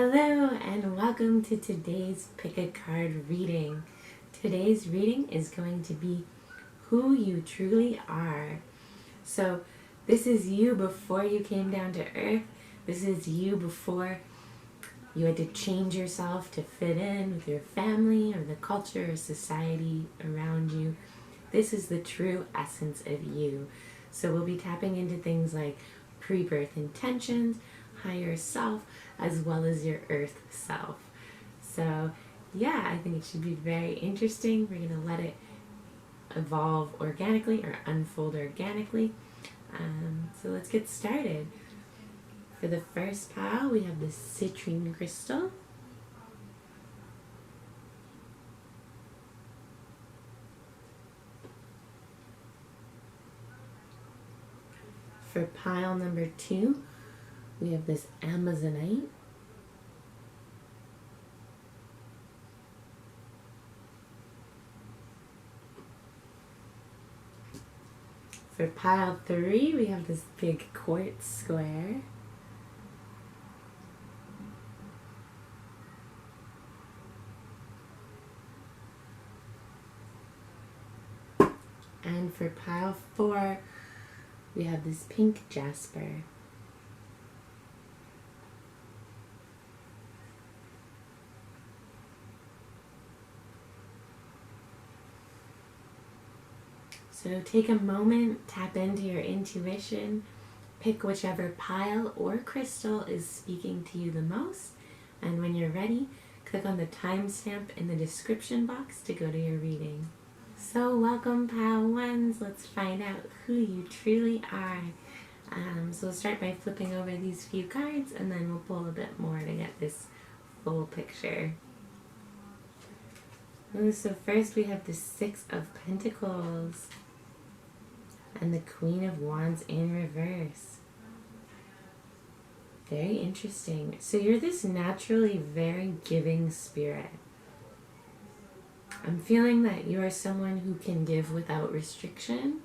Hello and welcome to today's Pick a Card reading. Today's reading is going to be who you truly are. So this is you before you came down to earth. This is you before you had to change yourself to fit in with your family or the culture or society around you. This is the true essence of you. So we'll be tapping into things like pre-birth intentions, higher self, as well as your earth self. So yeah, I think it should be very interesting. We're going to let it evolve organically or unfold organically. So let's get started. For the first pile, we have the Citrine crystal. For pile number 2, we have this Amazonite. For pile 3, we have this big quartz square. And for pile 4, we have this pink Jaspar. So take a moment, tap into your intuition, pick whichever pile or crystal is speaking to you the most, and when you're ready, click on the timestamp in the description box to go to your reading. So welcome pile ones, let's find out who you truly are. So we'll start by flipping over these few cards and then we'll pull a bit more to get this full picture. So first we have the Six of Pentacles and the Queen of Wands in reverse. Very interesting. So you're this naturally very giving spirit. I'm feeling that you are someone who can give without restriction.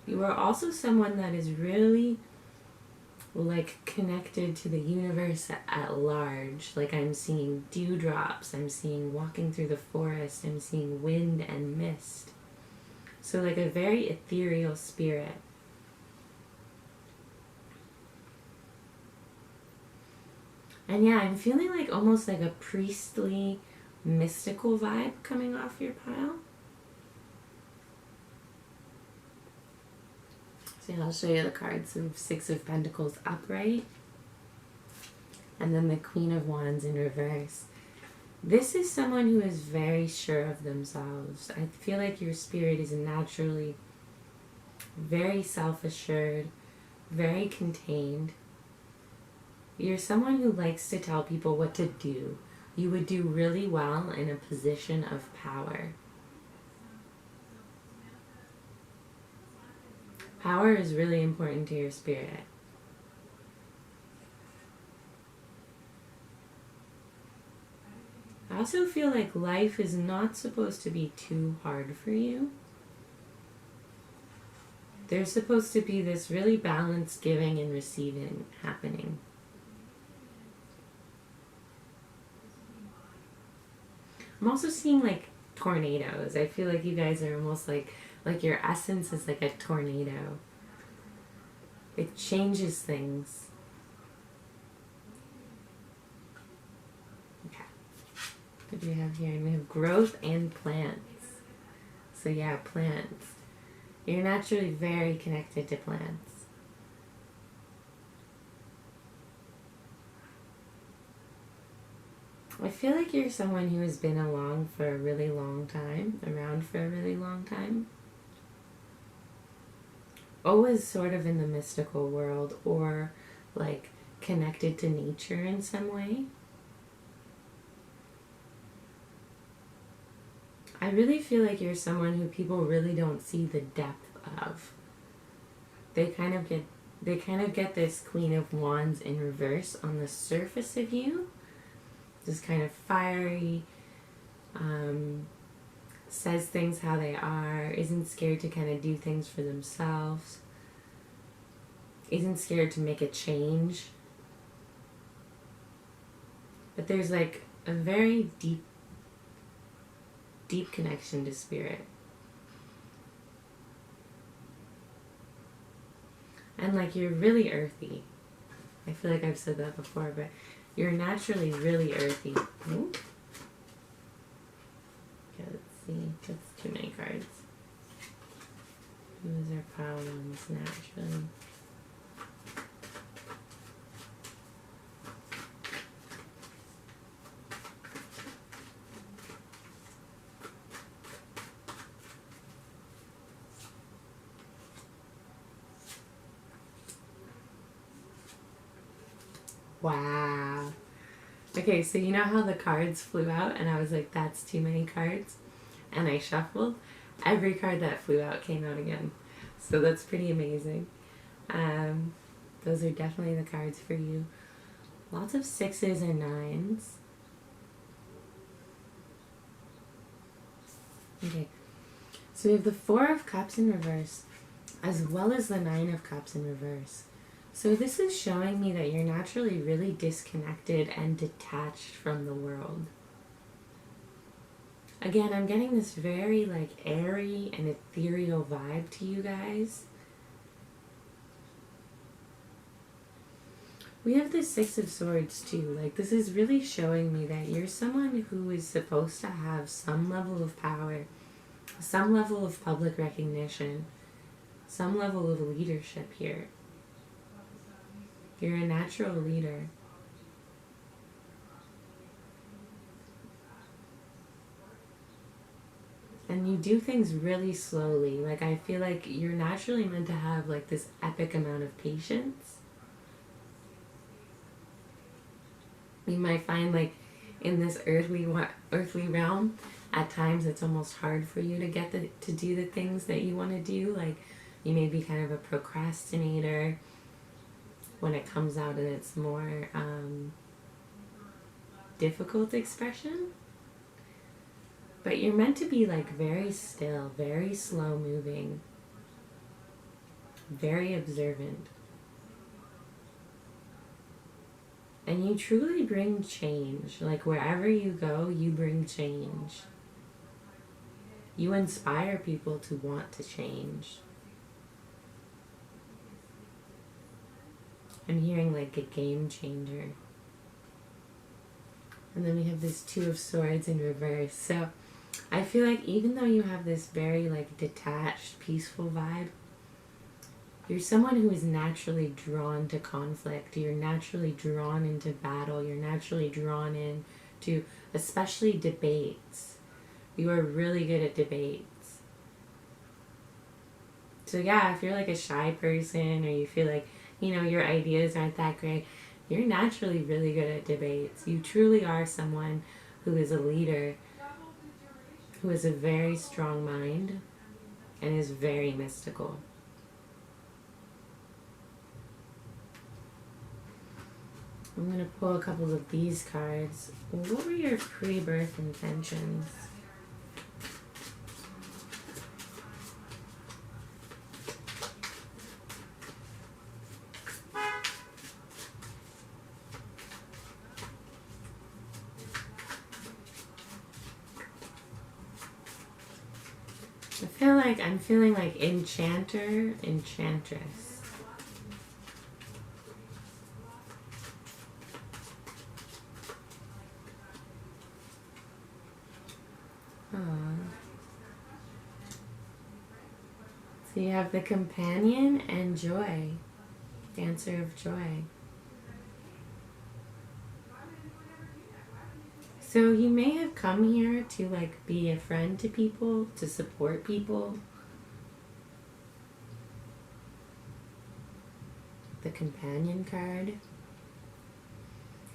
You are also someone that is really connected to the universe at large. Like I'm seeing dewdrops, I'm seeing walking through the forest, I'm seeing wind and mist. So like a very ethereal spirit. And yeah, I'm feeling like almost like a priestly, mystical vibe coming off your pile. So I'll show you the cards of Six of Pentacles upright. And then the Queen of Wands in reverse. This is someone who is very sure of themselves. I feel like your spirit is naturally very self-assured, very contained. You're someone who likes to tell people what to do. You would do really well in a position of power. Power is really important to your spirit. I also feel like life is not supposed to be too hard for you. There's supposed to be this really balanced giving and receiving happening. I'm also seeing like tornadoes. I feel like you guys are almost like your essence is like a tornado. It changes things. Okay. What do we have here? And we have growth and plants. So yeah, plants. You're naturally very connected to plants. I feel like you're someone who has been along for a really long time, around for a really long time. Always sort of in the mystical world or like connected to nature in some way. I really feel like you're someone who people really don't see the depth of. They kind of get this Queen of Wands in reverse on the surface of you. Just kind of fiery, says things how they are, isn't scared to kind of do things for themselves. isn't scared to make a change. But there's like a very deep connection to spirit. And like you're really earthy. I feel like I've said that before, but you're naturally really earthy. Ooh. Okay, let's see. That's too many cards. Those are power ones naturally. Wow. Okay, so you know how the cards flew out and I was like, that's too many cards? And I shuffled. Every card that flew out came out again. So that's pretty amazing. Those are definitely the cards for you. Lots of 6s and 9s. Okay. So we have the 4 of Cups in reverse, as well as the 9 of Cups in reverse. So this is showing me that you're naturally really disconnected and detached from the world. Again, I'm getting this very like airy and ethereal vibe to you guys. We have the 6 of Swords too. Like this is really showing me that you're someone who is supposed to have some level of power, some level of public recognition, some level of leadership here. You're a natural leader. And you do things really slowly. Like I feel like you're naturally meant to have like this epic amount of patience. You might find like in this earthly realm, at times it's almost hard for you to do the things that you want to do. Like you may be kind of a procrastinator when it comes out in its more difficult expression. But you're meant to be like very still, very slow moving, very observant. And you truly bring change. Like wherever you go, you bring change. You inspire people to want to change. I'm hearing like a game changer. And then we have this 2 of Swords in reverse. So I feel like even though you have this very like detached, peaceful vibe, you're someone who is naturally drawn to conflict. You're naturally drawn into battle. You're naturally drawn into especially debates. You are really good at debates. So yeah, if you're like a shy person or you feel like, you know, your ideas aren't that great, you're naturally really good at debates. You truly are someone who is a leader, who has a very strong mind and is very mystical. I'm going to pull a couple of these cards. What were your pre-birth intentions? I'm feeling like enchanter, enchantress. So you have the companion and joy, dancer of joy. So you may have come here to like be a friend to people, to support people. The companion card.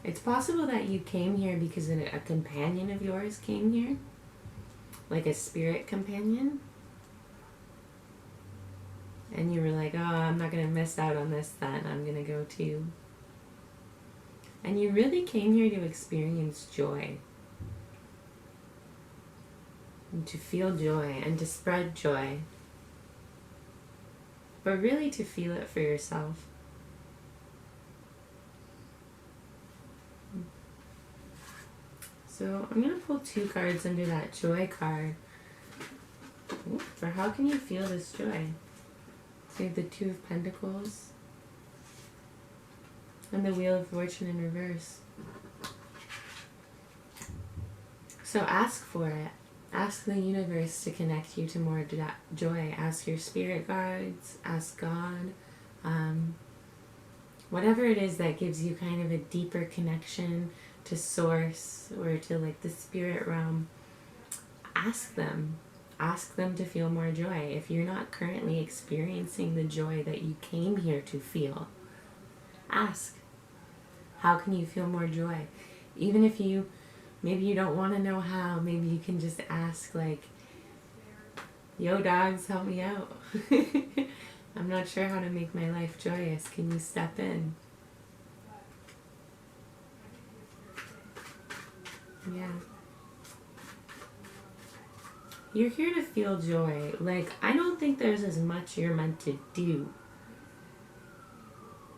It's possible that you came here because a companion of yours came here, like a spirit companion. And you were like, oh, I'm not going to miss out on this then. I'm going to go too. And you really came here to experience joy. And to feel joy and to spread joy. But really to feel it for yourself. So I'm going to pull 2 cards under that joy card. Ooh, for how can you feel this joy? So you have the 2 of Pentacles and the Wheel of Fortune in reverse. So ask for it. Ask the universe to connect you to more joy. Ask your spirit guides. Ask God. Whatever it is that gives you kind of a deeper connection to source or to like the spirit realm, ask them. Ask them to feel more joy. If you're not currently experiencing the joy that you came here to feel, ask. How can you feel more joy? Even if maybe you don't want to know how, maybe you can just ask like, yo dogs, help me out. I'm not sure how to make my life joyous. Can you step in? Yeah. You're here to feel joy. Like, I don't think there's as much you're meant to do.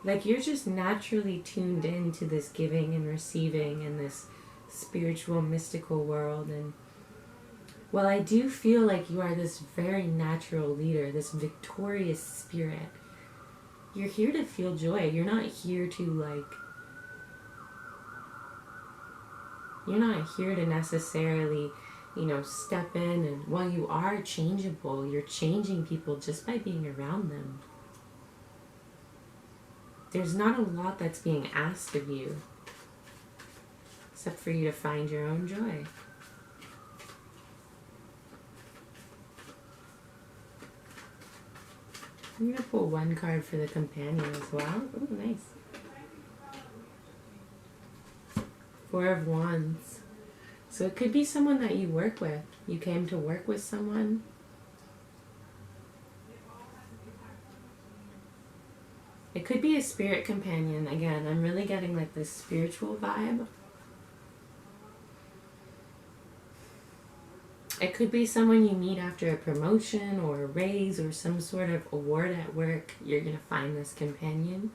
Like, you're just naturally tuned into this giving and receiving and this spiritual, mystical world. And well, I do feel like you are this very natural leader, this victorious spirit. You're here to feel joy. You're not here to you're not here to necessarily, step in and, well, you are changeable. You're changing people just by being around them. There's not a lot that's being asked of you, except for you to find your own joy. I'm going to pull 1 card for the companion as well. Oh, nice. 4 of Wands. So it could be someone that you work with. You came to work with someone. It could be a spirit companion. Again, I'm really getting like this spiritual vibe. It could be someone you meet after a promotion or a raise or some sort of award at work. You're going to find this companion.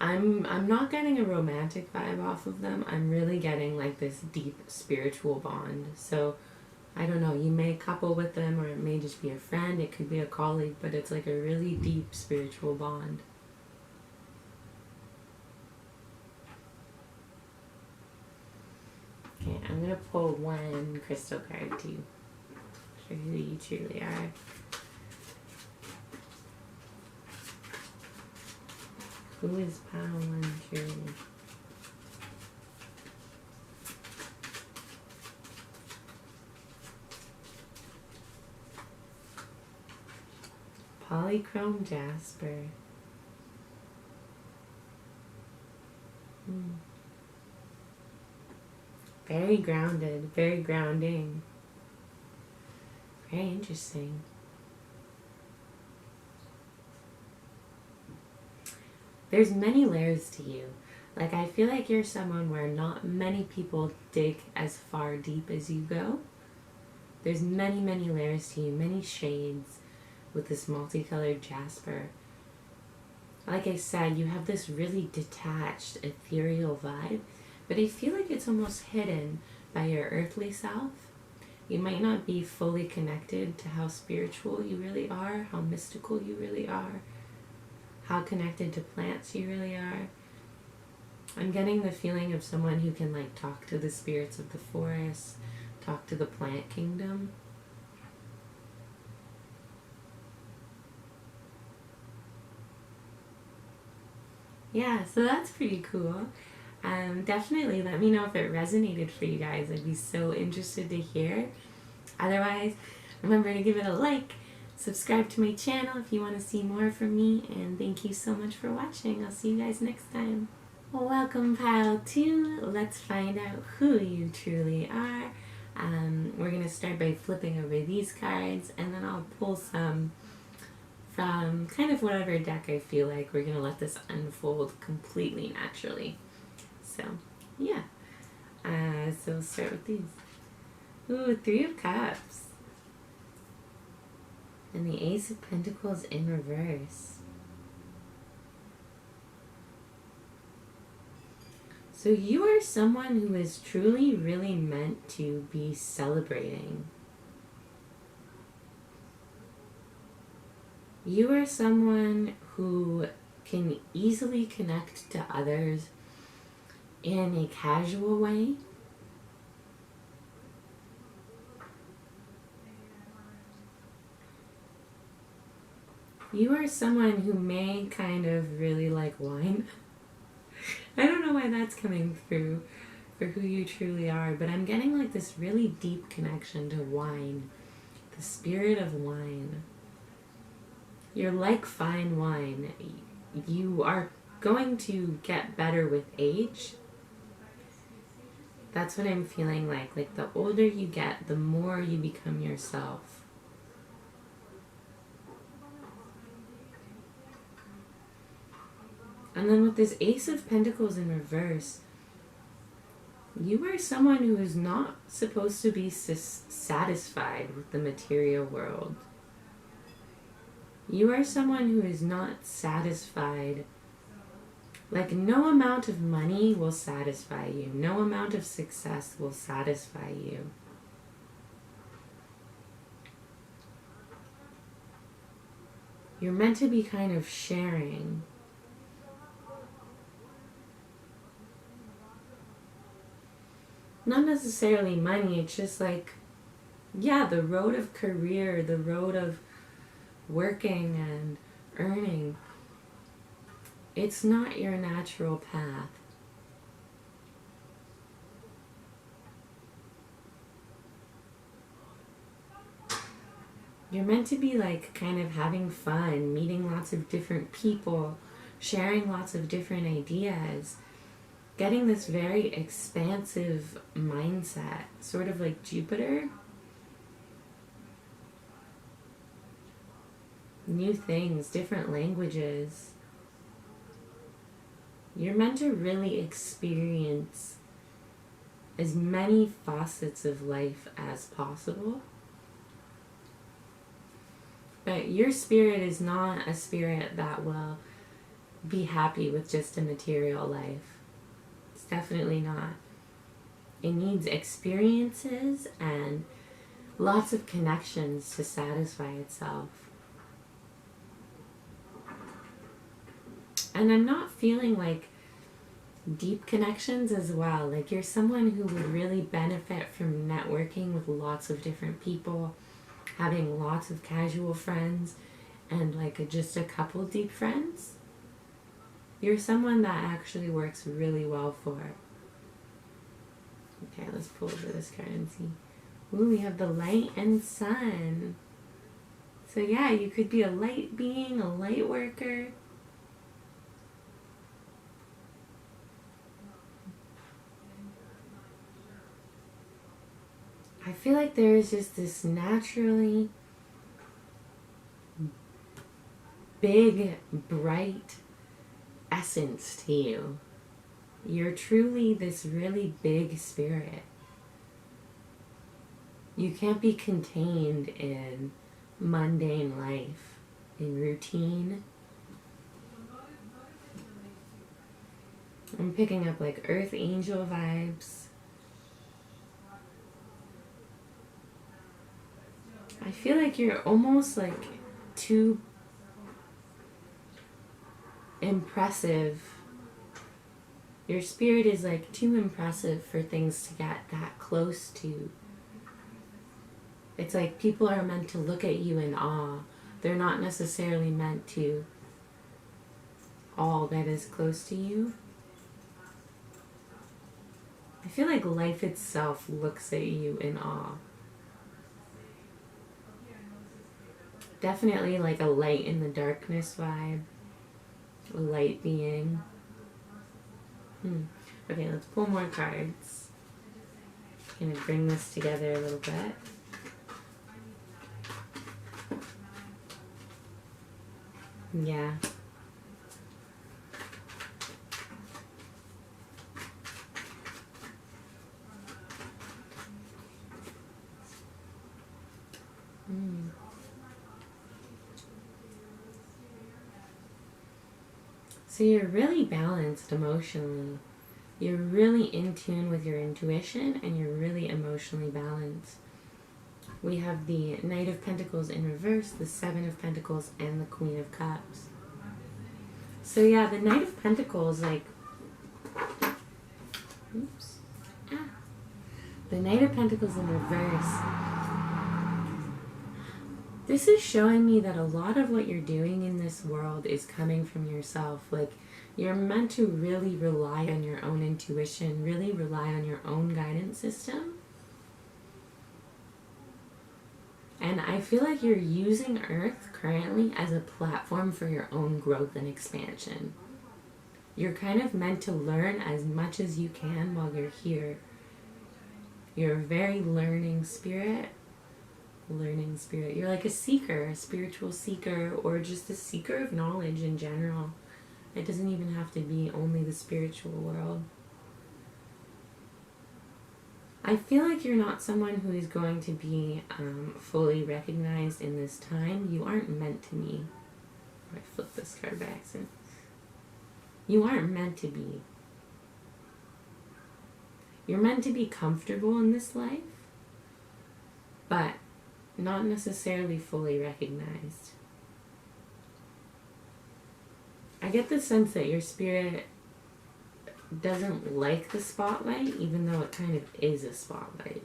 I'm not getting a romantic vibe off of them. I'm really getting like this deep spiritual bond. So, I don't know, you may couple with them or it may just be a friend. It could be a colleague, but it's like a really deep spiritual bond. Okay, I'm going to pull 1 crystal card to show you who you truly are. Who is Paolo truly? Polychrome Jaspar. Very grounded, very grounding. Very interesting. There's many layers to you. Like, I feel like you're someone where not many people dig as far deep as you go. There's many, many layers to you, many shades with this multicolored jasper. Like I said, you have this really detached, ethereal vibe, but I feel like it's almost hidden by your earthly self. You might not be fully connected to how spiritual you really are, how mystical you really are, how connected to plants you really are. I'm getting the feeling of someone who can like talk to the spirits of the forest, talk to the plant kingdom. Yeah, so that's pretty cool. Definitely let me know if it resonated for you guys. I'd be so interested to hear. Otherwise, remember to give it a like, subscribe to my channel if you want to see more from me, and thank you so much for watching. I'll see you guys next time. Welcome, pile 2. Let's find out who you truly are. We're going to start by flipping over these cards, and then I'll pull some from kind of whatever deck I feel like. We're going to let this unfold completely naturally. So, yeah. So we'll start with these. Ooh, 3 of Cups. And the Ace of Pentacles in reverse. So you are someone who is truly, really meant to be celebrating. You are someone who can easily connect to others in a casual way. You are someone who may kind of really like wine. I don't know why that's coming through for who you truly are, but I'm getting like this really deep connection to wine, the spirit of wine. You're like fine wine. You are going to get better with age. That's what I'm feeling like. Like the older you get, the more you become yourself. And then with this Ace of Pentacles in reverse, you are someone who is not supposed to be satisfied with the material world. You are someone who is not satisfied. Like no amount of money will satisfy you. No amount of success will satisfy you. You're meant to be kind of sharing. Not necessarily money, it's just like, yeah, the road of career, the road of working and earning, it's not your natural path. You're meant to be like kind of having fun, meeting lots of different people, sharing lots of different ideas, getting this very expansive mindset, sort of like Jupiter. New things, different languages. You're meant to really experience as many facets of life as possible. But your spirit is not a spirit that will be happy with just a material life. It's definitely not. It needs experiences and lots of connections to satisfy itself. And I'm not feeling like deep connections as well. Like you're someone who would really benefit from networking with lots of different people, having lots of casual friends, and like just a couple deep friends. You're someone that actually works really well for. Okay, let's pull over this card and see. Ooh, we have the light and sun. So yeah, you could be a light being, a light worker. I feel like there is just this naturally big, bright essence to you. You're truly this really big spirit. You can't be contained in mundane life, in routine. I'm picking up like earth angel vibes. I feel like you're almost like too impressive. Your spirit is like too impressive for things to get that close to. It's like people are meant to look at you in awe. They're not necessarily meant to all that is close to you. I feel like life itself looks at you in awe. Definitely like a light in the darkness vibe. A light being. Okay, let's pull more cards. Gonna bring this together a little bit. Yeah. So you're really balanced emotionally. You're really in tune with your intuition and you're really emotionally balanced. We have the Knight of Pentacles in reverse, the Seven of Pentacles, and the Queen of Cups. So yeah, the Knight of Pentacles, like, the Knight of Pentacles in reverse. This is showing me that a lot of what you're doing in this world is coming from yourself. Like, you're meant to really rely on your own intuition, really rely on your own guidance system. And I feel like you're using Earth currently as a platform for your own growth and expansion. You're kind of meant to learn as much as you can while you're here. You're a very learning spirit. You're like a seeker, a spiritual seeker, or just a seeker of knowledge in general. It doesn't even have to be only the spiritual world. I feel like you're not someone who is going to be fully recognized in this time. You aren't meant to be. I flipped this card by accident. You aren't meant to be. You're meant to be comfortable in this life, but not necessarily fully recognized. I get the sense that your spirit doesn't like the spotlight, even though it kind of is a spotlight.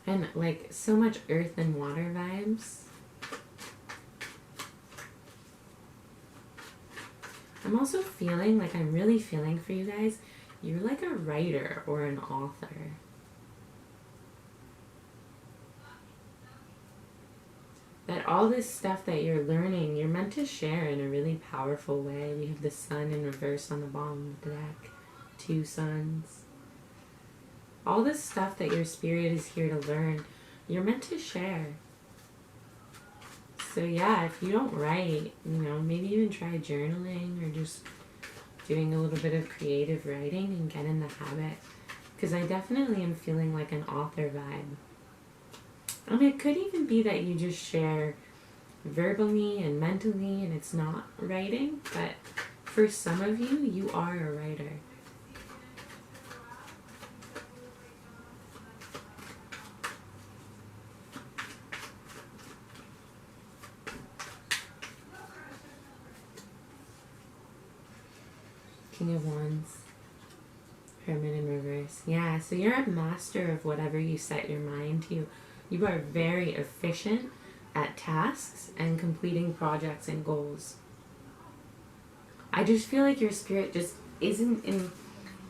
And like so much earth and water vibes. I'm also feeling like I'm really feeling for you guys. You're like a writer or an author. That all this stuff that you're learning, you're meant to share in a really powerful way. We have the sun in reverse on the bottom of the deck. 2 suns. All this stuff that your spirit is here to learn, you're meant to share. So yeah, if you don't write, maybe even try journaling or just doing a little bit of creative writing and get in the habit. Because I definitely am feeling like an author vibe. I mean, it could even be that you just share verbally and mentally and it's not writing, but for some of you, you are a writer. King of Wands, Hermit in reverse. Yeah, so you're a master of whatever you set your mind to. You are very efficient at tasks and completing projects and goals. I just feel like your spirit just isn't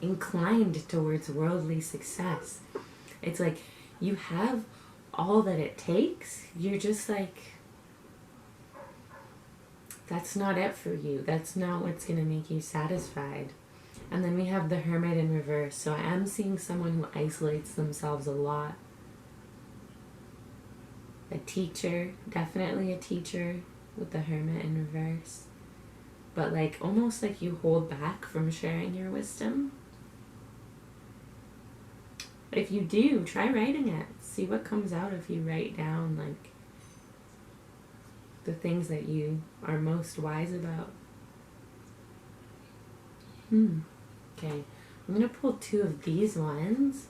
inclined towards worldly success. It's like you have all that it takes. You're just like, that's not it for you. That's not what's going to make you satisfied. And then we have the Hermit in reverse. So I am seeing someone who isolates themselves a lot. A teacher, definitely a teacher with the Hermit in reverse. But like almost like you hold back from sharing your wisdom. But if you do, try writing it. See what comes out if you write down like the things that you are most wise about. Okay, I'm going to pull 2 of these ones.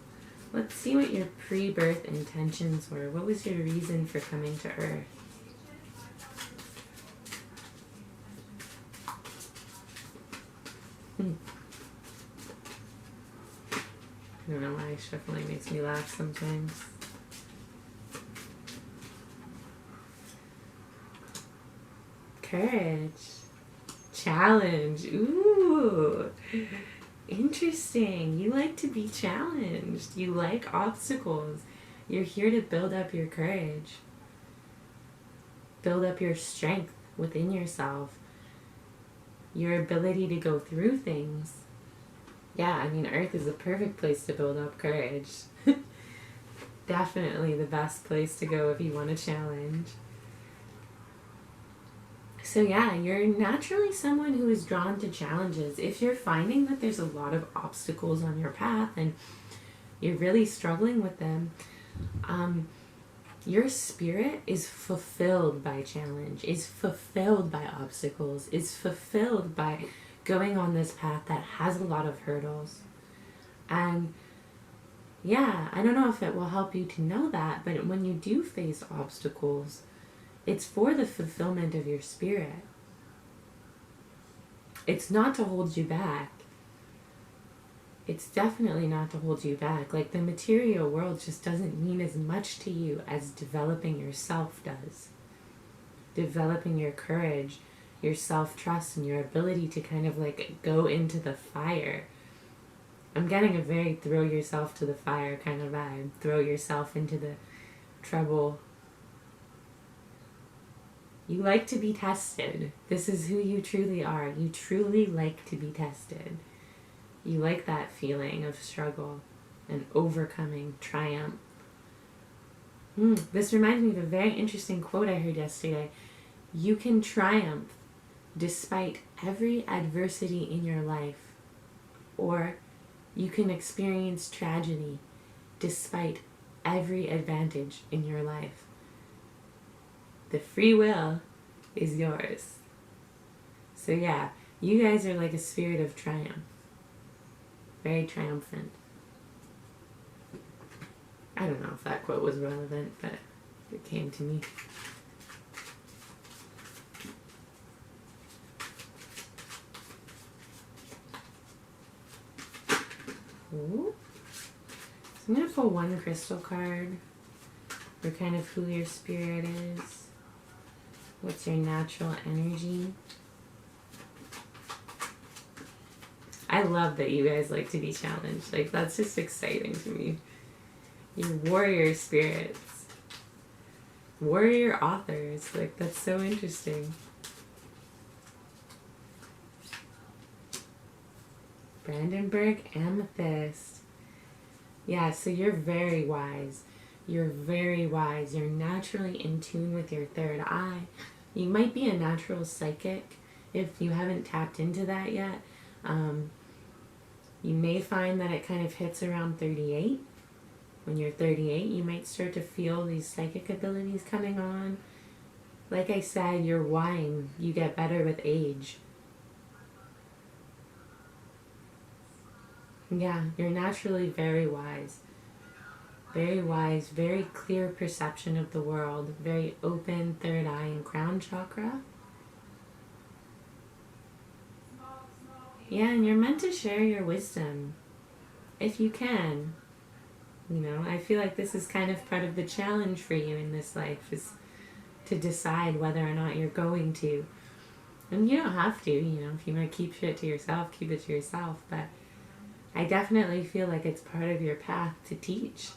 Let's see what your pre-birth intentions were. What was your reason for coming to Earth? I don't know why shuffling makes me laugh sometimes. Courage. Challenge. Ooh. Interesting. You like to be challenged. You like obstacles. You're here to build up your courage. Build up your strength within yourself. Your ability to go through things. Yeah, I mean, Earth is the perfect place to build up courage. Definitely the best place to go if you want a challenge. So yeah, you're naturally someone who is drawn to challenges. If you're finding that there's a lot of obstacles on your path and you're really struggling with them, Your spirit is fulfilled by challenge, is fulfilled by obstacles, is fulfilled by going on this path that has a lot of hurdles. And yeah, I don't know if it will help you to know that, but when you do face obstacles, it's for the fulfillment of your spirit. It's not to hold you back. It's definitely not to hold you back. Like, the material world just doesn't mean as much to you as developing yourself does. Developing your courage, your self-trust, and your ability to kind of like go into the fire. I'm getting a very throw yourself to the fire kind of vibe. Throw yourself into the trouble. You like to be tested. This is who you truly are. You truly like to be tested. You like that feeling of struggle and overcoming, triumph. This reminds me of a very interesting quote I heard yesterday. You can triumph despite every adversity in your life, or you can experience tragedy despite every advantage in your life. The free will is yours. So yeah, you guys are like a spirit of triumph. Very triumphant. I don't know if that quote was relevant, but it came to me. Ooh. So I'm going to pull one crystal card for kind of who your spirit is. What's your natural energy? I love that you guys like to be challenged. Like, that's just exciting to me. You're warrior spirits. Warrior authors. Like, that's so interesting. Brandenburg Amethyst. Yeah, so you're very wise. You're very wise. You're naturally in tune with your third eye. You might be a natural psychic if you haven't tapped into that yet. You may find that it kind of hits around 38. When you're 38, you might start to feel these psychic abilities coming on. Like I said, you're wine. You get better with age. Yeah, you're naturally very wise. Very wise, very clear perception of the world, very open third eye and crown chakra. Yeah, and you're meant to share your wisdom, if you can. You know, I feel like this is kind of part of the challenge for you in this life, is to decide whether or not you're going to. And you don't have to, you know, if you want to keep shit to yourself, keep it to yourself. But I definitely feel like it's part of your path to teach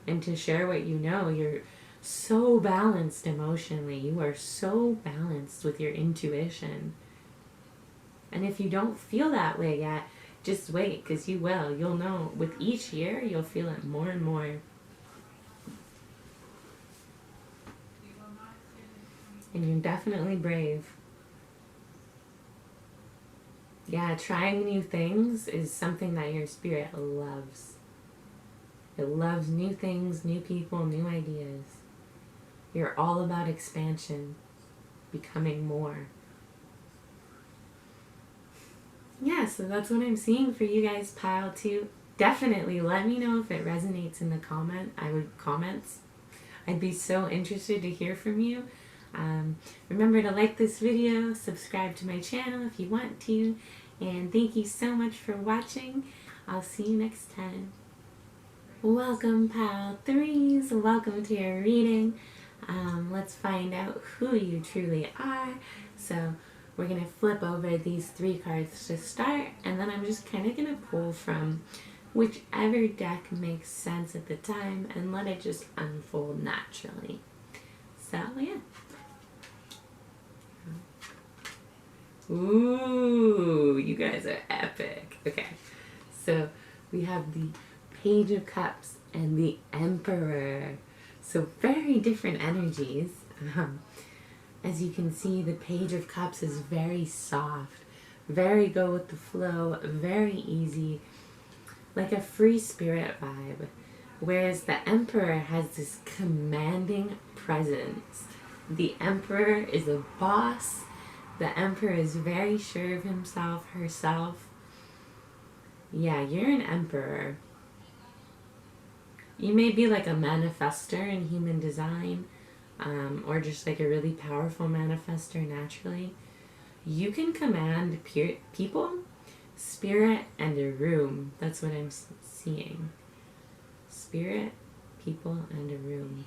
and to share what you know. You're so balanced emotionally. You are so balanced with your intuition. And if you don't feel that way yet, just wait, because you will. You'll know. With each year, you'll feel it more and more. And you're definitely brave. Yeah, trying new things is something that your spirit loves. It loves new things, new people, new ideas. You're all about expansion, becoming more. Yeah, so that's what I'm seeing for you guys, pile 2. Definitely let me know if it resonates in the comments. I'd be so interested to hear from you. Remember to like this video, subscribe to my channel if you want to, and thank you so much for watching. I'll see you next time. Welcome, pile 3s. Welcome to your reading. Let's find out who you truly are. So we're going to flip over these 3 cards to start, and then I'm just kind of going to pull from whichever deck makes sense at the time and let it just unfold naturally. So, yeah. Ooh, you guys are epic. Okay, so we have the Page of Cups and the Emperor. So very different energies. As you can see, the Page of Cups is very soft, very go with the flow, very easy, like a free spirit vibe. Whereas the Emperor has this commanding presence. The Emperor is a boss. The Emperor is very sure of himself, herself. Yeah, you're an Emperor. You may be like a manifestor in human design, or just like a really powerful manifestor naturally. You can command people, spirit, and a room. That's what I'm seeing. Spirit, people, and a room.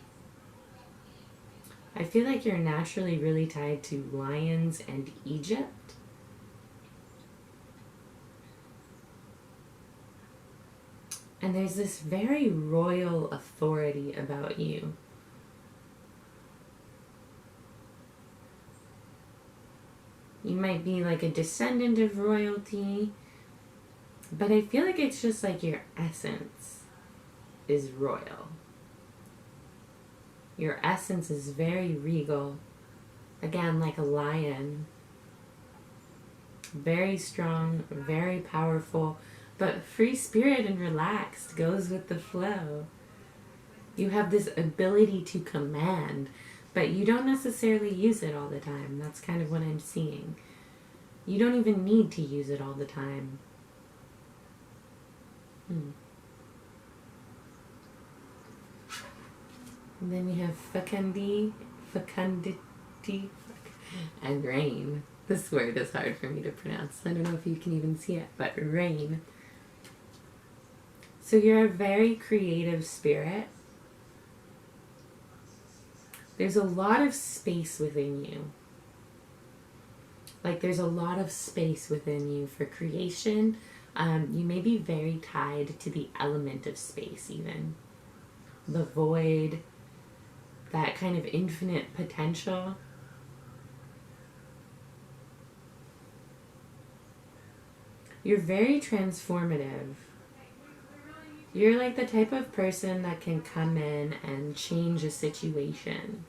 I feel like you're naturally really tied to lions and Egypt. And there's this very royal authority about you. You might be like a descendant of royalty, but I feel like it's just like your essence is royal. Your essence is very regal. Again, like a lion. Very strong, very powerful, but free spirit and relaxed, goes with the flow. You have this ability to command, but you don't necessarily use it all the time. That's kind of what I'm seeing. You don't even need to use it all the time. And then we have fecundity, and rain. This word is hard for me to pronounce. I don't know if you can even see it, but rain. So you're a very creative spirit. There's a lot of space within you. Like there's a lot of space within you for creation. You may be very tied to the element of space even. The void, that kind of infinite potential. You're very transformative. You're like the type of person that can come in and change a situation.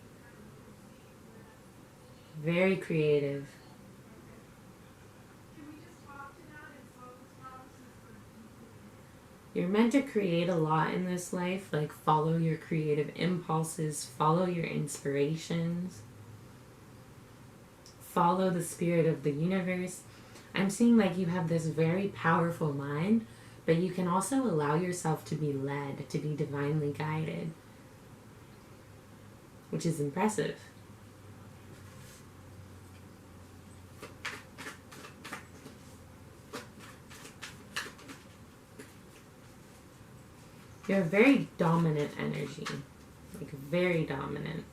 Very creative. You're meant to create a lot in this life, like follow your creative impulses, follow your inspirations, follow the spirit of the universe. I'm seeing like you have this very powerful mind, but you can also allow yourself to be led, to be divinely guided, which is impressive. You're a very dominant energy, like very dominant.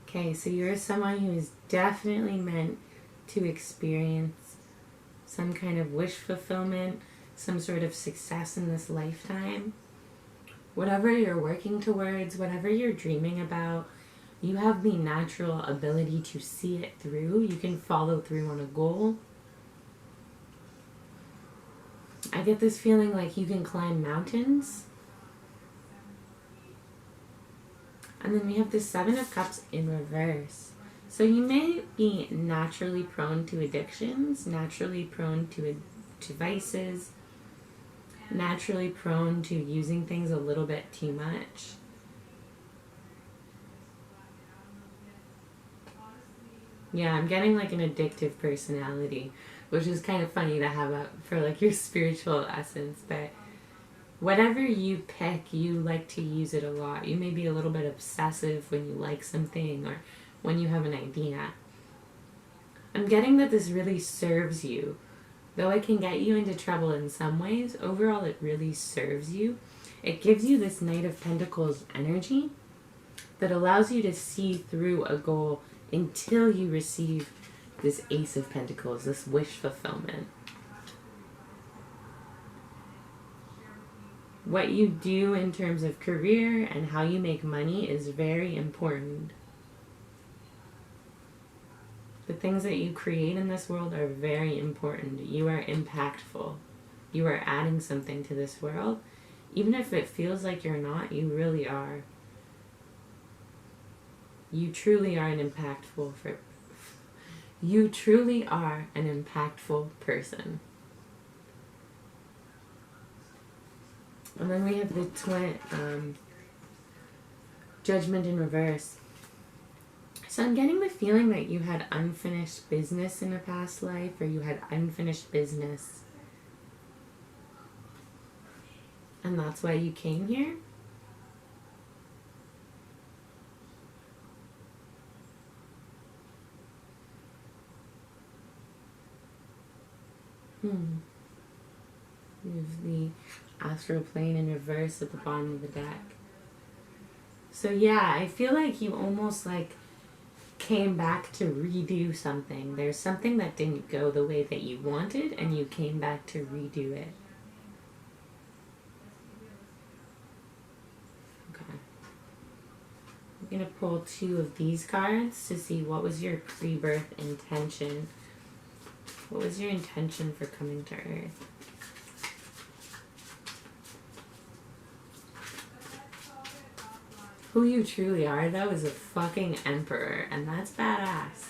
Okay, so you're someone who is definitely meant to experience some kind of wish fulfillment, some sort of success in this lifetime. Whatever you're working towards, whatever you're dreaming about, you have the natural ability to see it through. You can follow through on a goal. I get this feeling like you can climb mountains. And then we have the Seven of Cups in reverse. So you may be naturally prone to addictions, naturally prone to vices, naturally prone to using things a little bit too much. Yeah, I'm getting like an addictive personality, which is kind of funny to have up for like your spiritual essence, but whatever you pick, you like to use it a lot. You may be a little bit obsessive when you like something or when you have an idea. I'm getting that this really serves you. Though it can get you into trouble in some ways, overall it really serves you. It gives you this Knight of Pentacles energy that allows you to see through a goal until you receive this Ace of Pentacles, this wish fulfillment. what you do in terms of career and how you make money is very important. The things that you create in this world are very important. You are impactful. You are adding something to this world. Even if it feels like you're not, you really are. You truly are an impactful person. And then we have the twin judgment in reverse. So I'm getting the feeling that you had unfinished business in a past life, or you had unfinished business. And that's why you came here? You have the astral plane in reverse at the bottom of the deck. So yeah, I feel like you almost like came back to redo something. There's something that didn't go the way that you wanted, and you came back to redo it. Okay. I'm going to pull 2 of these cards to see what was your pre-birth intention. What was your intention for coming to Earth? Who you truly are, though, is a fucking emperor, and that's badass.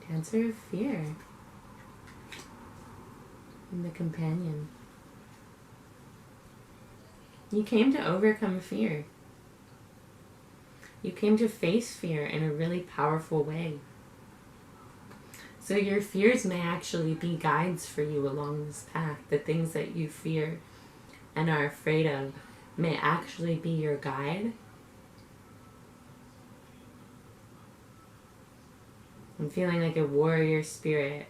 Dancer of Fear. And the Companion. You came to overcome fear. You came to face fear in a really powerful way. So your fears may actually be guides for you along this path. The things that you fear and are afraid of may actually be your guide. I'm feeling like a warrior spirit.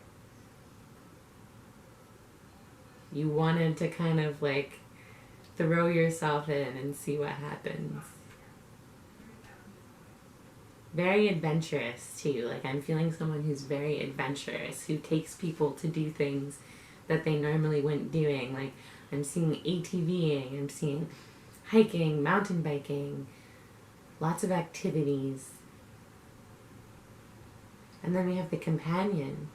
You wanted to kind of like throw yourself in and see what happens. Very adventurous too. Like I'm feeling someone who's very adventurous, who takes people to do things that they normally wouldn't doing. Like I'm seeing ATVing, I'm seeing hiking, mountain biking, lots of activities. And then we have the Companion.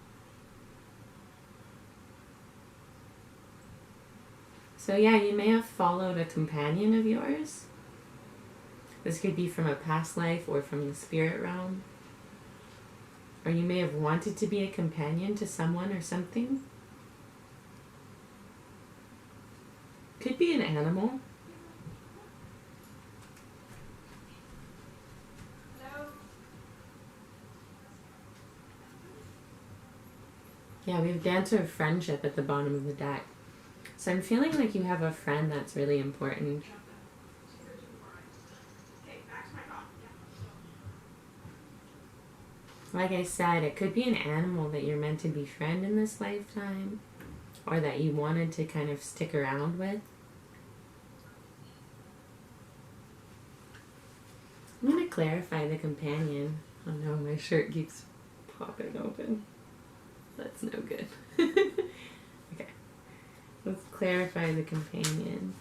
So yeah, you may have followed a companion of yours. This could be from a past life or from the spirit realm. Or you may have wanted to be a companion to someone or something. Could be an animal. Yeah, we have Dancer of Friendship at the bottom of the deck. So I'm feeling like you have a friend that's really important. Like I said, it could be an animal that you're meant to befriend in this lifetime, or that you wanted to kind of stick around with. I'm going to clarify the Companion. Oh no, my shirt keeps popping open. That's no good. Okay. Let's clarify the Companion.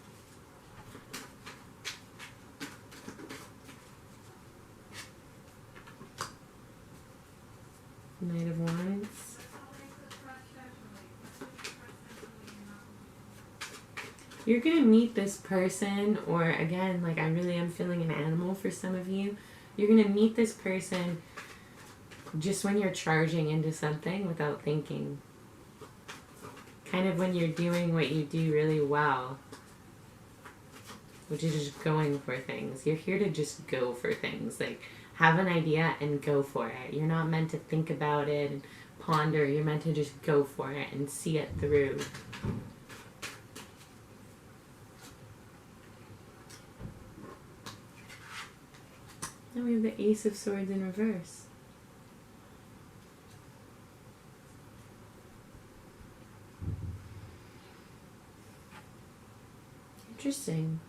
Knight of Wands. You're going to meet this person, or again, like I really am feeling an animal for some of you. You're going to meet this person just when you're charging into something without thinking. Kind of when you're doing what you do really well, which is just going for things. You're here to just go for things. Like, have an idea and go for it. You're not meant to think about it and ponder. You're meant to just go for it and see it through. Now we have the Ace of Swords in reverse. Interesting.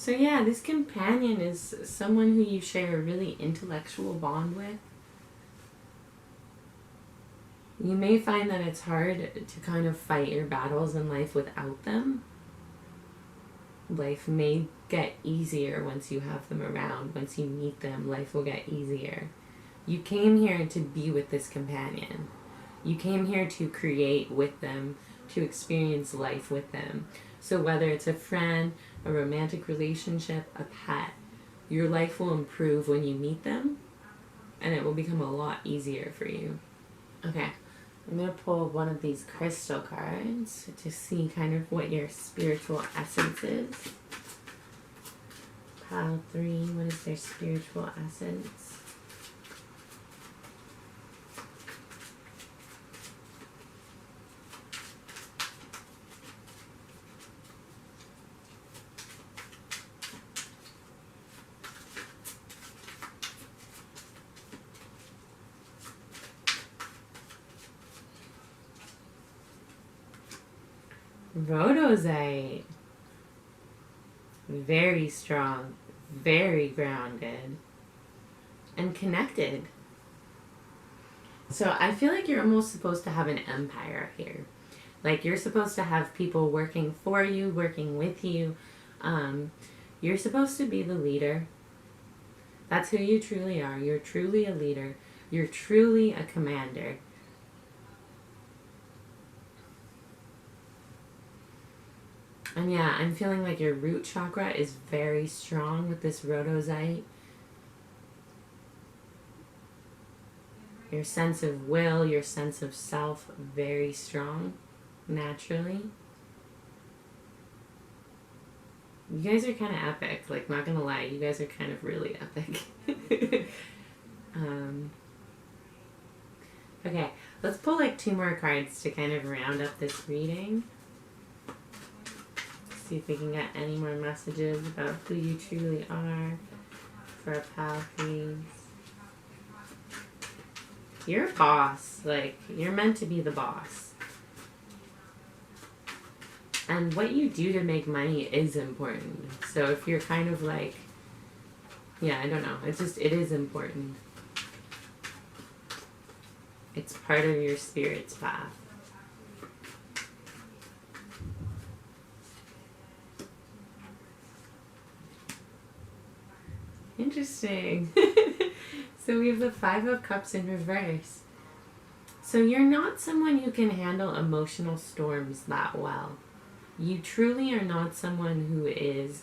So yeah, this companion is someone who you share a really intellectual bond with. You may find that it's hard to kind of fight your battles in life without them. Life may get easier once you have them around. Once you meet them, life will get easier. You came here to be with this companion. You came here to create with them, to experience life with them. So whether it's a friend, a romantic relationship, a pet, your life will improve when you meet them, and it will become a lot easier for you. Okay, I'm going to pull one of these crystal cards to see kind of what your spiritual essence is. Pile 3, what is their spiritual essence? Rhodozite. Very strong, very grounded, and connected. So I feel like you're almost supposed to have an empire here. Like you're supposed to have people working for you, working with you. You're supposed to be the leader. That's who you truly are. You're truly a leader. You're truly a commander. And yeah, I'm feeling like your root chakra is very strong with this rhodozite. Your sense of will, your sense of self, very strong, naturally. You guys are kind of epic, like not gonna lie, you guys are kind of really epic. Okay, let's pull like 2 more cards to kind of round up this reading. See if we can get any more messages about who you truly are for a pile, please. You're a boss. Like, you're meant to be the boss. And what you do to make money is important. So if you're kind of like, yeah, I don't know. It's just, it is important. It's part of your spirit's path. Interesting. So we have the 5 of Cups in reverse. So you're not someone who can handle emotional storms that well. You truly are not someone who is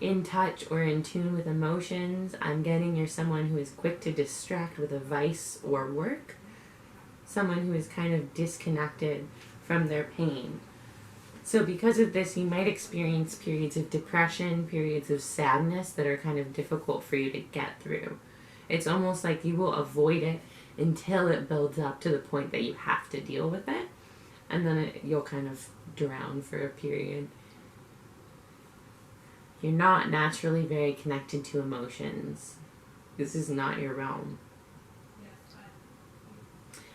in touch or in tune with emotions. I'm getting you're someone who is quick to distract with advice or work. Someone who is kind of disconnected from their pain. So because of this, you might experience periods of depression, periods of sadness that are kind of difficult for you to get through. It's almost like you will avoid it until it builds up to the point that you have to deal with it. And then you'll kind of drown for a period. You're not naturally very connected to emotions. This is not your realm.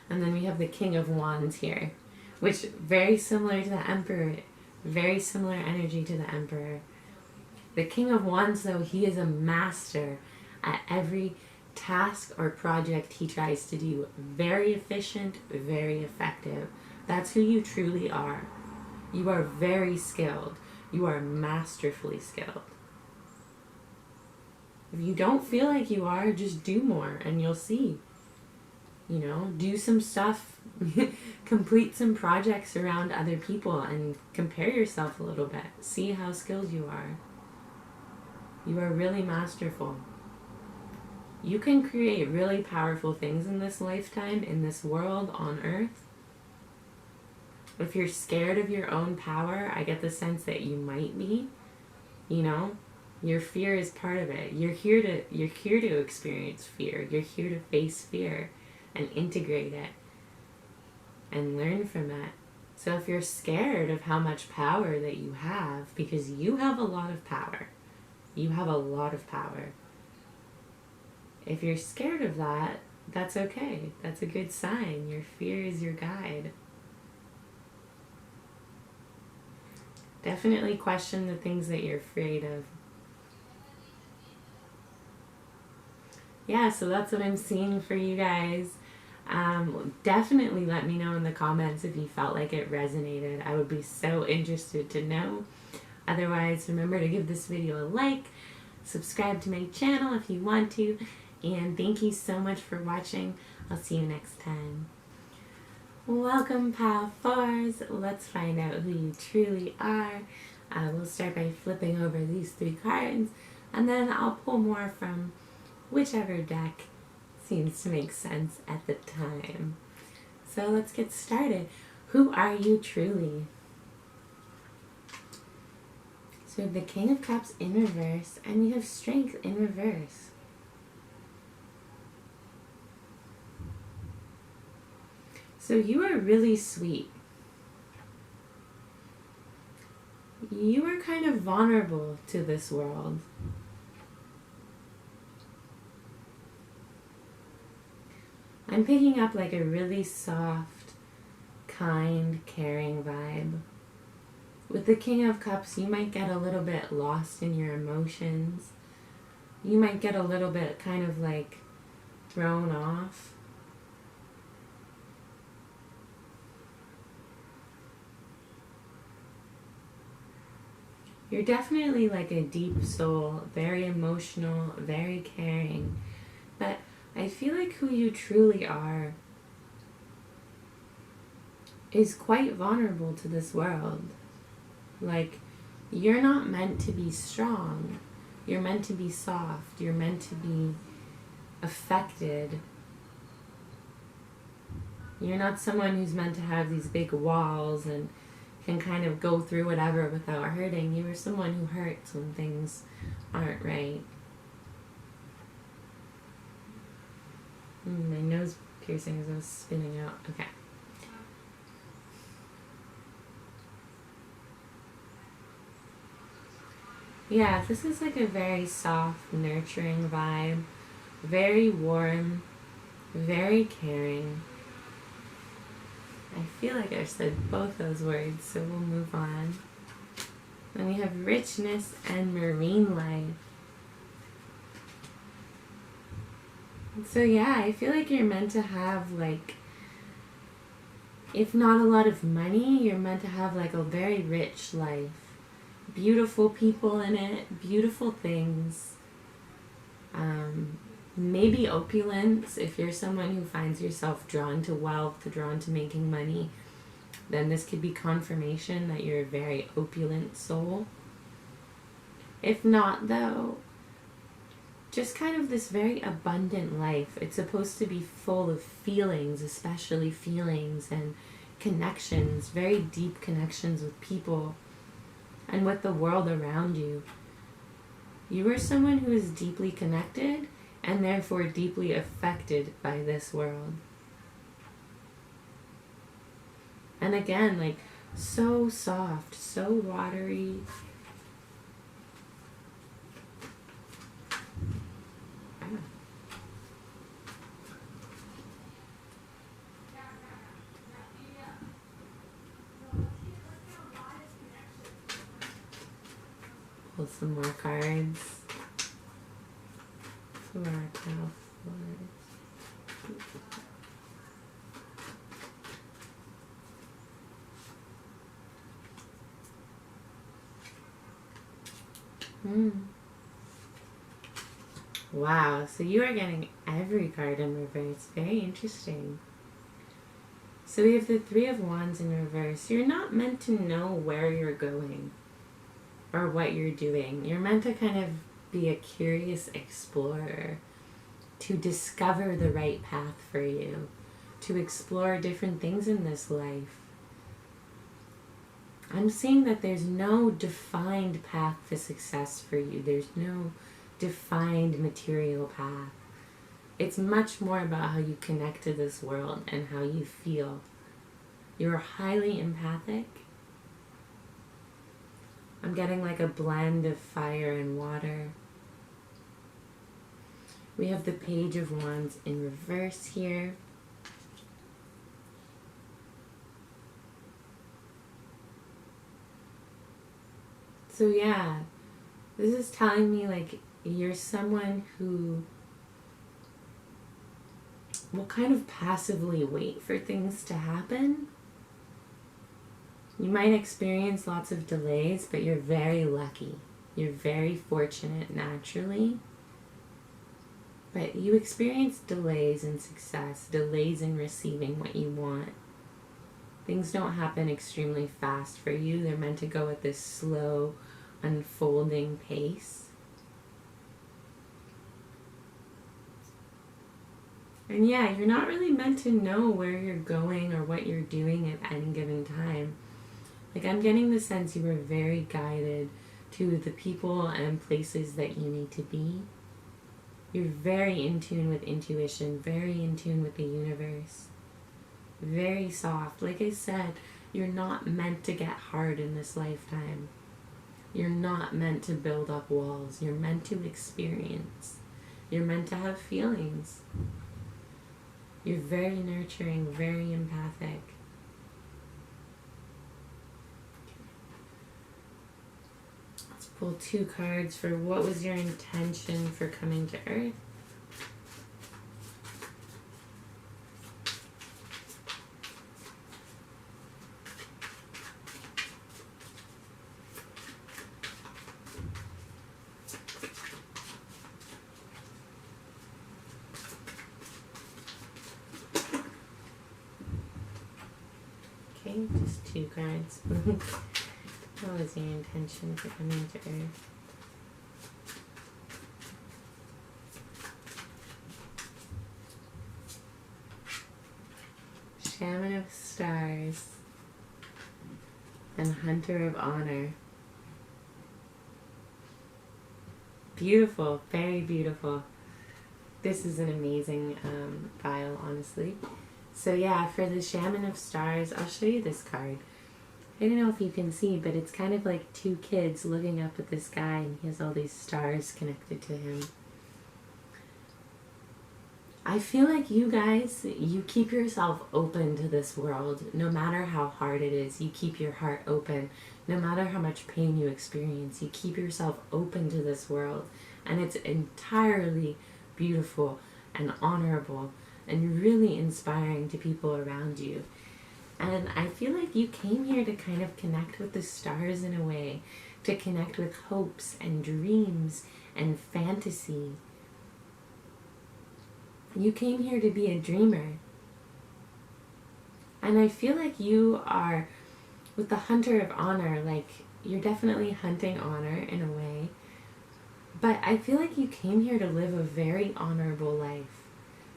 And then we have the King of Wands here, which very similar to the Emperor, very similar energy to the Emperor. The King of Wands, though, he is a master at every task or project he tries to do. Very efficient, very effective. That's who you truly are. You are very skilled. You are masterfully skilled. If you don't feel like you are, just do more and you'll see. You know, do some stuff, complete some projects around other people and compare yourself a little bit. See how skilled you are. You are really masterful. You can create really powerful things in this lifetime, in this world, on Earth. If you're scared of your own power, I get the sense that you might be. You know, your fear is part of it. You're here to experience fear. You're here to face fear and integrate it and learn from it. So if you're scared of how much power that you have, because you have a lot of power. You have a lot of power. If you're scared of that, that's okay. That's a good sign. Your fear is your guide. Definitely question the things that you're afraid of. Yeah, so that's what I'm seeing for you guys. Definitely let me know in the comments if you felt like it resonated. I would be so interested to know. Otherwise, remember to give this video a like, subscribe to my channel if you want to, and thank you so much for watching. I'll see you next time. Welcome, Pile 4s. Let's find out who you truly are. We'll start by flipping over these 3 cards, and then I'll pull more from whichever deck seems to make sense at the time. So let's get started. Who are you truly? So we have the King of Cups in reverse, and we have Strength in reverse. So you are really sweet. You are kind of vulnerable to this world. I'm picking up like a really soft, kind, caring vibe. With the King of Cups, you might get a little bit lost in your emotions. You might get a little bit kind of like thrown off. You're definitely like a deep soul, very emotional, very caring. But I feel like who you truly are is quite vulnerable to this world. Like, you're not meant to be strong. You're meant to be soft. You're meant to be affected. You're not someone who's meant to have these big walls and can kind of go through whatever without hurting. You are someone who hurts when things aren't right. My nose piercing as I was spinning out. Okay. Yeah, this is like a very soft, nurturing vibe. Very warm, very caring. I feel like I've said both those words, so we'll move on. Then we have richness and marine life. So yeah, I feel like you're meant to have like, if not a lot of money, you're meant to have like a very rich life. Beautiful people in it, beautiful things. Maybe opulence. If you're someone who finds yourself drawn to wealth, drawn to making money, then this could be confirmation that you're a very opulent soul. If not, though, just kind of this very abundant life. It's supposed to be full of feelings, especially feelings and connections, very deep connections with people and with the world around you. You are someone who is deeply connected and therefore deeply affected by this world. And again, like, so soft, so watery. Pull some more cards. For our Pile 4s. Wow, so you are getting every card in reverse. Very interesting. So we have the 3 of Wands in reverse. You're not meant to know where you're going or what you're doing. You're meant to kind of be a curious explorer, to discover the right path for you, to explore different things in this life. I'm seeing that there's no defined path to success for you. There's no defined material path. It's much more about how you connect to this world and how you feel. You're highly empathic. I'm getting like a blend of fire and water. We have the Page of Wands in reverse here. So yeah, this is telling me like you're someone who will kind of passively wait for things to happen. You might experience lots of delays, but you're very lucky. You're very fortunate naturally. But you experience delays in success, delays in receiving what you want. Things don't happen extremely fast for you. They're meant to go at this slow, unfolding pace. And yeah, you're not really meant to know where you're going or what you're doing at any given time. Like, I'm getting the sense you were very guided to the people and places that you need to be. You're very in tune with intuition, very in tune with the universe. Very soft. Like I said, you're not meant to get hard in this lifetime. You're not meant to build up walls. You're meant to experience. You're meant to have feelings. You're very nurturing, very empathic. Let's pull 2 cards for what was your intention for coming to Earth. Okay, just 2 cards. What was your intention for coming to Earth? Shaman of Stars and Hunter of Honor. Beautiful, very beautiful. This is an amazing file, honestly. So yeah, for the Shaman of Stars, I'll show you this card. I don't know if you can see, but it's kind of like 2 kids looking up at the sky, and he has all these stars connected to him. I feel like you guys, you keep yourself open to this world. No matter how hard it is, you keep your heart open. No matter how much pain you experience, you keep yourself open to this world. And it's entirely beautiful and honorable and really inspiring to people around you. And I feel like you came here to kind of connect with the stars in a way, to connect with hopes and dreams and fantasy. You came here to be a dreamer. And I feel like you are, with the Hunter of Honor, like, you're definitely hunting honor in a way. But I feel like you came here to live a very honorable life,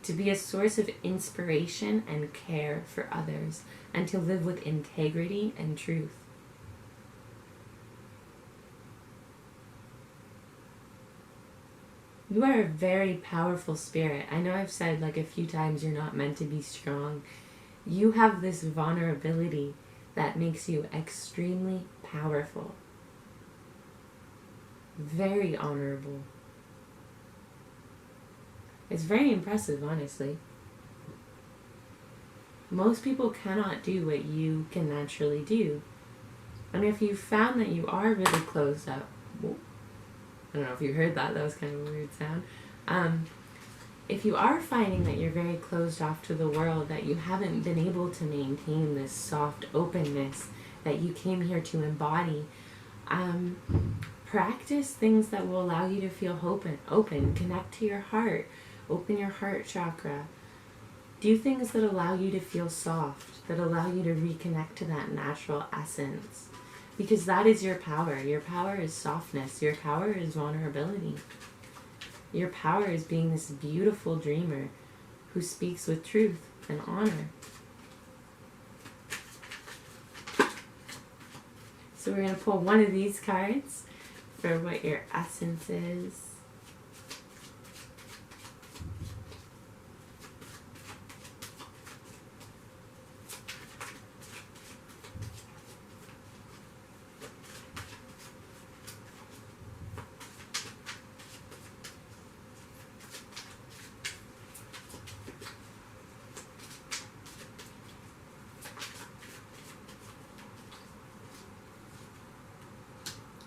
to be a source of inspiration and care for others, and to live with integrity and truth. You are a very powerful spirit. I know I've said like a few times you're not meant to be strong. You have this vulnerability that makes you extremely powerful. Very honorable. It's very impressive, honestly. Most people cannot do what you can naturally do. And if you found that you are really closed up, I don't know if you heard that, that was kind of a weird sound. If you are finding that you're very closed off to the world, that you haven't been able to maintain this soft openness that you came here to embody, practice things that will allow you to feel open. Connect to your heart. Open your heart chakra. Do things that allow you to feel soft, that allow you to reconnect to that natural essence. Because that is your power. Your power is softness. Your power is vulnerability. Your power is being this beautiful dreamer who speaks with truth and honor. So we're going to pull one of these cards for what your essence is.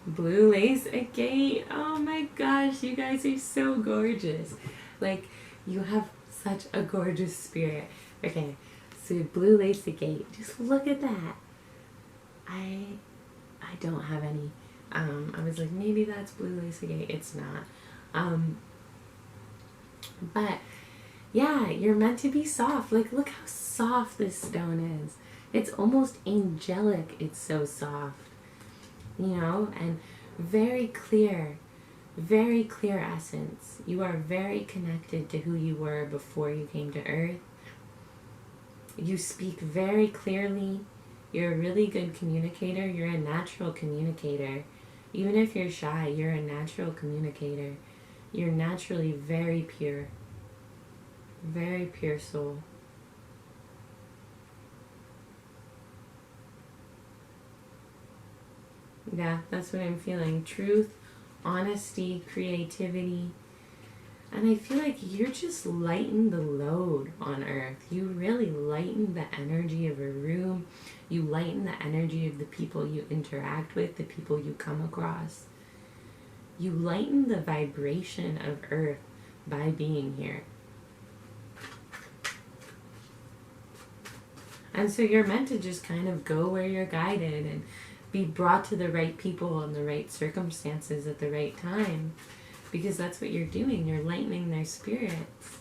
Blue lace agate. Oh my gosh, you guys are so gorgeous. Like, you have such a gorgeous spirit. Okay, so blue lace agate. Just look at that. I don't have any. I was like, maybe that's blue lace agate. It's not. But yeah, you're meant to be soft. Like, look how soft this stone is. It's almost angelic. It's so soft. You know, and very clear essence. You are very connected to who you were before you came to Earth. You speak very clearly. You're a really good communicator. You're a natural communicator. Even if you're shy, you're a natural communicator. You're naturally very pure soul. Yeah, that's what I'm feeling. Truth, honesty, creativity. And I feel like you're just lighten the load on Earth. You really lighten the energy of a room. You lighten the energy of the people you interact with, the people you come across. You lighten the vibration of Earth by being here. And so you're meant to just kind of go where you're guided and be brought to the right people in the right circumstances at the right time, because that's what you're doing. You're lightening their spirits.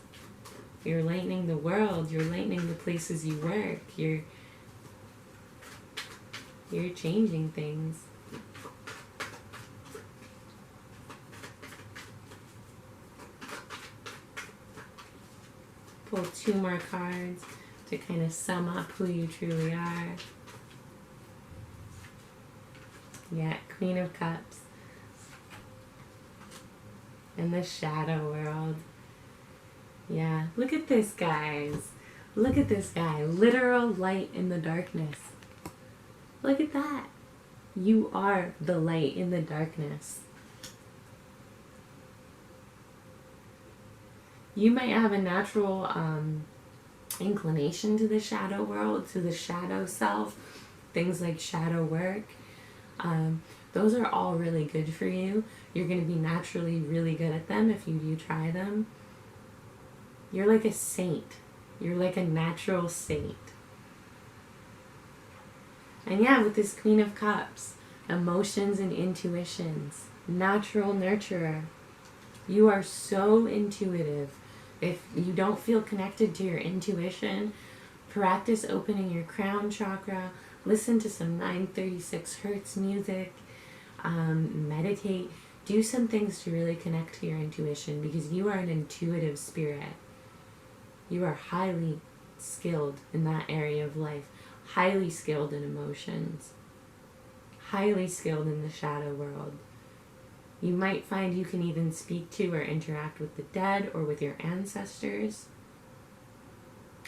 You're lightening the world. You're lightening the places you work. You're changing things. Pull 2 more cards to kind of sum up who you truly are. Yeah, Queen of Cups. And the shadow world. Yeah, look at this, guys. Look at this guy. Literal light in the darkness. Look at that. You are the light in the darkness. You might have a natural inclination to the shadow world, to the shadow self, things like shadow work. Those are all really good for you. You're going to be naturally really good at them if you do try them. You're like a saint. You're like a natural saint. And yeah, with this Queen of Cups, emotions and intuitions, natural nurturer. You are so intuitive. If you don't feel connected to your intuition, practice opening your crown chakra. Listen to some 936 hertz music. Meditate. Do some things to really connect to your intuition, because you are an intuitive spirit. You are highly skilled in that area of life. Highly skilled in emotions. Highly skilled in the shadow world. You might find you can even speak to or interact with the dead or with your ancestors.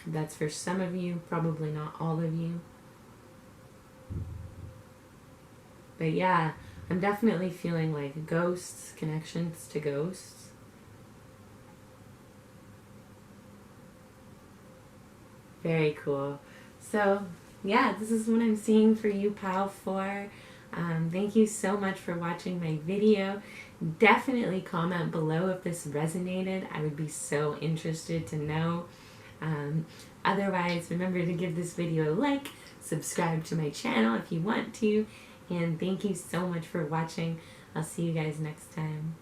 That's for some of you, probably not all of you. But yeah, I'm definitely feeling like ghosts, connections to ghosts. Very cool. So yeah, this is what I'm seeing for you, Pal 4. Thank you so much for watching my video. Definitely comment below if this resonated. I would be so interested to know. Otherwise, remember to give this video a like, subscribe to my channel if you want to, and thank you so much for watching. I'll see you guys next time.